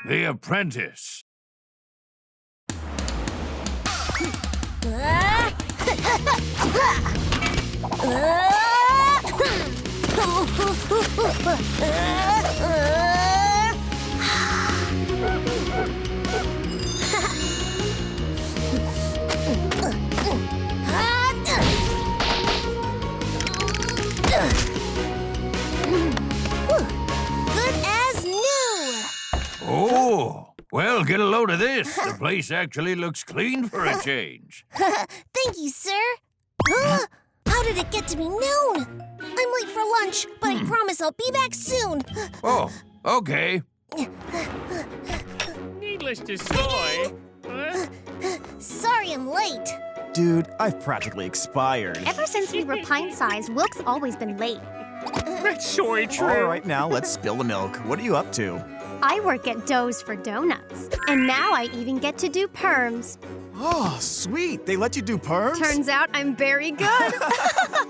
The Apprentice. Good as new! Oh, well, get a load of this. The place actually looks clean for a change. Thank you, sir. How did it get to be noon? I'm late for lunch, but I promise I'll be back soon. Oh, okay. Needless to say, Sorry I'm late. Dude, I've practically expired. Ever since we were pint-sized, Wilk's always been late. that's so true. All right, now let's spill the milk. What are you up to? I work at Doe's for Donuts. And now I even get to do perms. Oh, sweet. They let you do perms? Turns out I'm very good.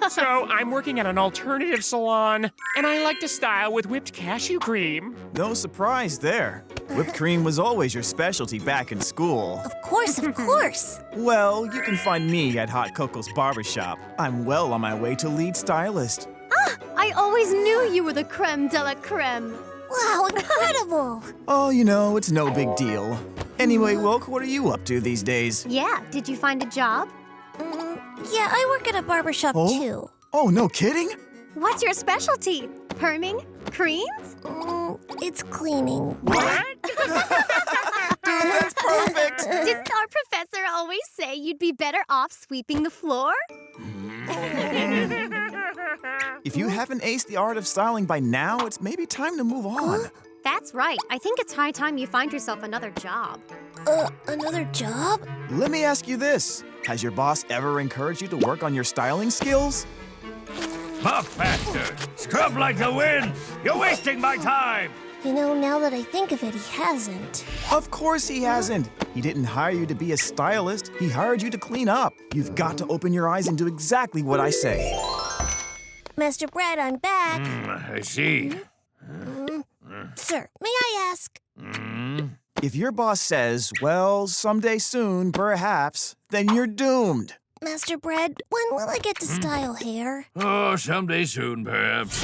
So I'm working at an alternative salon, and I like to style with whipped cashew cream. No surprise there. Whipped cream was always your specialty back in school. Of course, of course. Well, you can find me at Hot Coco's Barbershop. I'm well on my way to lead stylist. I always knew you were the creme de la creme. Wow, incredible. Oh, you know, it's no big deal. Anyway, Wilk, what are you up to these days? Yeah, did you find a job? Yeah, I work at a barbershop too. Oh, no kidding? What's your specialty? Perming? Creams? It's cleaning. What? That's perfect. Did our professor always say you'd be better off sweeping the floor? If you haven't aced the art of styling by now, it's maybe time to move on. That's right. I think it's high time you find yourself another job. Another job? Let me ask you this. Has your boss ever encouraged you to work on your styling skills? Puff faster. Scrub like the wind. You're wasting my time. You know, now that I think of it, he hasn't. Of course he hasn't. He didn't hire you to be a stylist. He hired you to clean up. You've got to open your eyes and do exactly what I say. Master Brad, I'm back. I see. Sir, may I ask? If your boss says, well, someday soon, perhaps, then you're doomed. Master Brad, when will I get to style hair? Oh, someday soon, perhaps.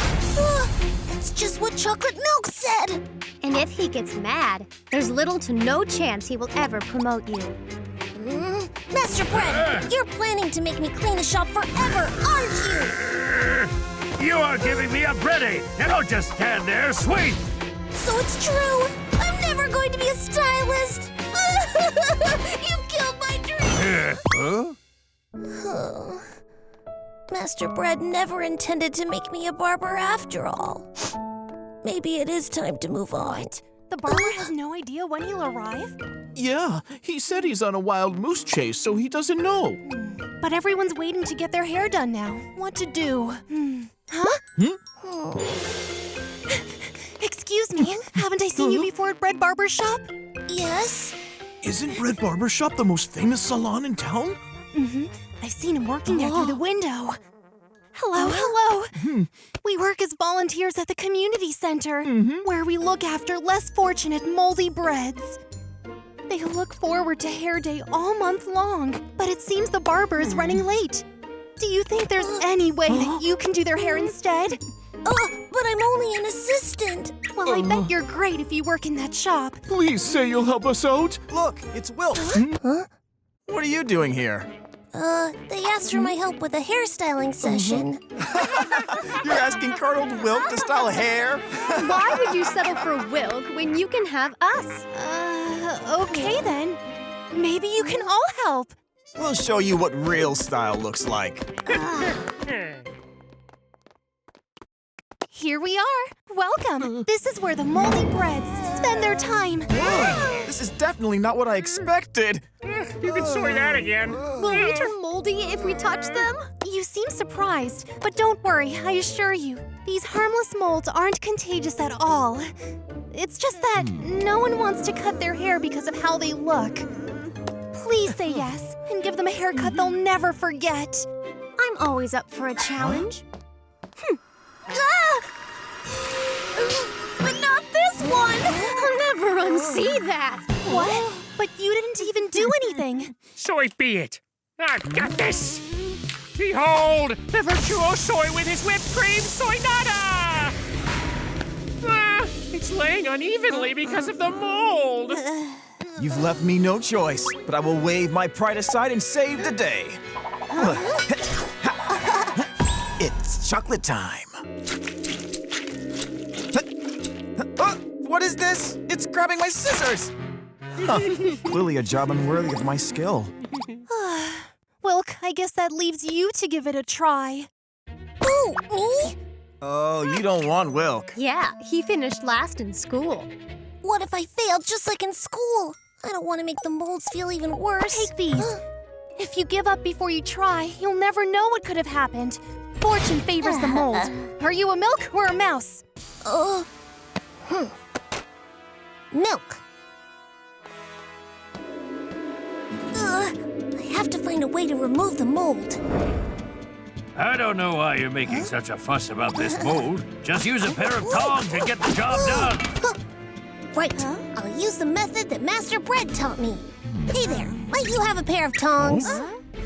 That's just what chocolate milk said. And if he gets mad, there's little to no chance he will ever promote you. Master Brad, you're planning to make me clean the shop forever, aren't you? You are giving me a breadie. Now don't just stand there. Sweet. So it's true. I'm never going to be a stylist. You've killed my dream. Huh? Master Brad never intended to make me a barber after all. Maybe it is time to move on. The barber has no idea when he'll arrive? Yeah, he said he's on a wild moose chase, so he doesn't know. But everyone's waiting to get their hair done now. What to do? Huh? Excuse me, haven't I seen you before at Bread Barber Shop? Yes? Isn't Bread Barbershop the most famous salon in town? I've seen him working there through the window. Hello. We work as volunteers at the community center, where we look after less fortunate moldy breads. They look forward to hair day all month long, but it seems the barber is running late. Do you think there's any way that you can do their hair instead? But I'm only an assistant. Well, I bet you're great if you work in that shop. Please say you'll help us out. Look, it's Wilk. What are you doing here? They asked for my help with a hairstyling session. You're asking Colonel Wilk to style hair? Why would you settle for Wilk when you can have us? Okay then. Maybe you can all help. We'll show you what real style looks like. Here we are. Welcome. This is where the moldy breads spend their time. This is definitely not what I expected. You can say that again. Will we turn moldy if we touch them? You seem surprised, but don't worry, I assure you. These harmless molds aren't contagious at all. It's just that no one wants to cut their hair because of how they look. Please say yes and give them a haircut they'll never forget. I'm always up for a challenge. But not this one! Never unsafe. see that. What? But you didn't even do anything. Soy be it. I've got this. Behold, the virtuosoy with his whipped cream soy nada! It's laying unevenly because of the mold. You've left me no choice, but I will wave my pride aside and save the day. It's chocolate time. What is this? It's grabbing my scissors. Clearly a job unworthy of my skill. Wilk, I guess that leaves you to give it a try. Ooh, me? Oh, you don't want Wilk. Yeah, he finished last in school. What if I failed just like in school? I don't want to make the molds feel even worse. Take these. If you give up before you try, you'll never know what could have happened. Fortune favors the mold. Are you a milk or a mouse? Milk. I have to find a way to remove the mold. I don't know why you're making such a fuss about this mold. Just use a pair of tongs and get the job done. Right. I'll use the method that Master Bread taught me. Hey there, might you have a pair of tongs?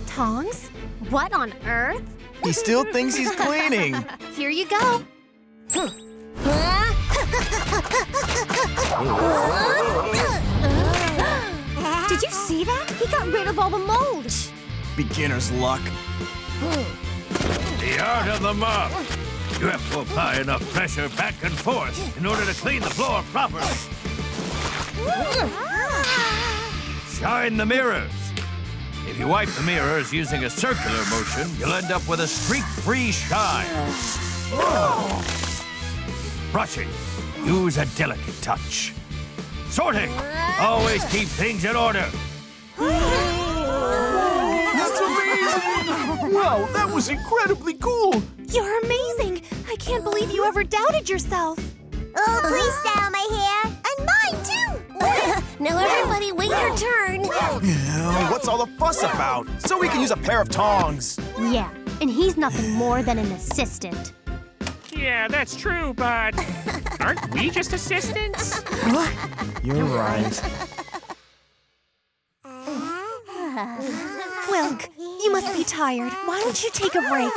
Tongs? What on earth? He still thinks he's cleaning. Here you go. Did you see that? He got rid of all the mold. Beginner's luck. The art of the mop. You have to apply enough pressure back and forth in order to clean the floor properly. Shine the mirrors. If you wipe the mirrors using a circular motion, you'll end up with a streak-free shine. Brushing. Use a delicate touch. Sorting. Always keep things in order. That's amazing! Wow, that was incredibly cool! You're amazing. I can't believe you ever doubted yourself. Oh, please style my hair. And mine, too. Now everybody wait your turn. What's all the fuss about? So we can use a pair of tongs. Yeah, and he's nothing more than an assistant. Yeah, that's true, but aren't we just assistants? You're right. Wilk, you must be tired. Why don't you take a break?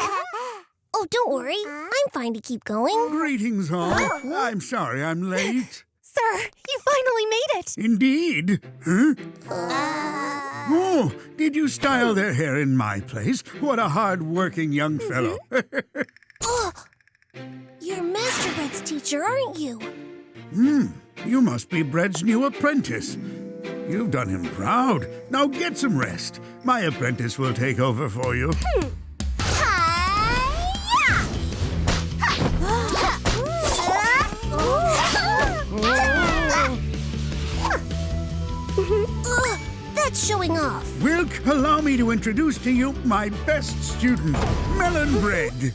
Oh, don't worry. I'm fine to keep going. Greetings, all. I'm sorry I'm late. Sir, you finally made it. Indeed. Huh? Oh, did you style their hair in my place? What a hard-working young fellow. You're Master Bread's teacher, aren't you? You must be Bread's new apprentice. You've done him proud. Now get some rest. My apprentice will take over for you. That's showing off. Wilk, allow me to introduce to you my best student, Melon Bread.